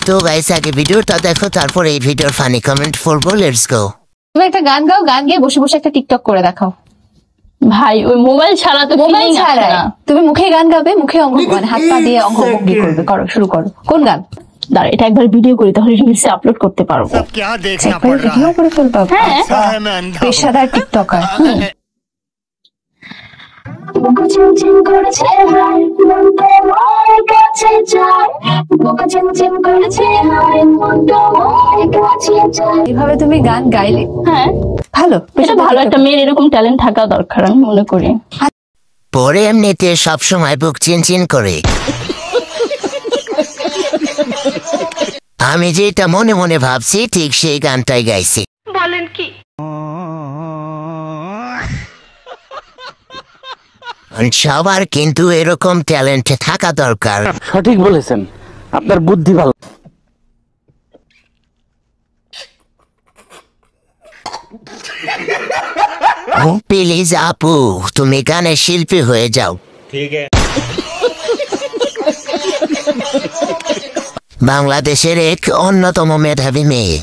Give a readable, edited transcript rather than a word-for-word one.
তো গাইস আগে ভিডিওটা দেখো, তারপর এই ভিডিওর ফানি কমেন্ট করবো। Let's go. তুমি একটা গান গাও, গান গিয়ে বসে বসে একটা টিকটক করে দেখাও। ভাই ওই মোবাইল ছাড়া তো মোবাইল feeling আসে ছাড়া না। তুমি মুখে গান গাবে, মুখে অঙ্গ মানে হাত পা দিয়ে অঙ্গ ভঙ্গি করবে। করো, শুরু করো। কোন গান? দাঁড়া, এটা একবার ভিডিও করি, তাহলে রিলসে আপলোড করতে পারবো। क्या देखना একবার पड़ रहा ভিডিও করে ফেলবা? হ্যাঁ। है है मैं अंधा हूं। পেশাদার টিকটকার। এভাবে তুমি গান গাইলে হ্যাঁ, ভালো, এটা ভালো। একটা মেয়ের এরকম ট্যালেন্ট থাকা দরকার আমি মনে করি। পরে এমনিতে সবসময় বুক চিনচিন করে। আমি যেটা মনে মনে ভাবছি ঠিক সেই গানটাই গাইছি। বলেন কি? সবার কিন্তু এরকম ট্যালেন্ট থাকা দরকার। সঠিক বলেছেন, আপনার বুদ্ধি ভালো। প্লিজ আপু, তুমি গানের শিল্পী হয়ে যাও। ठीक है। বাংলাদেশের এক অন্যতম মেধাবী মেয়ে।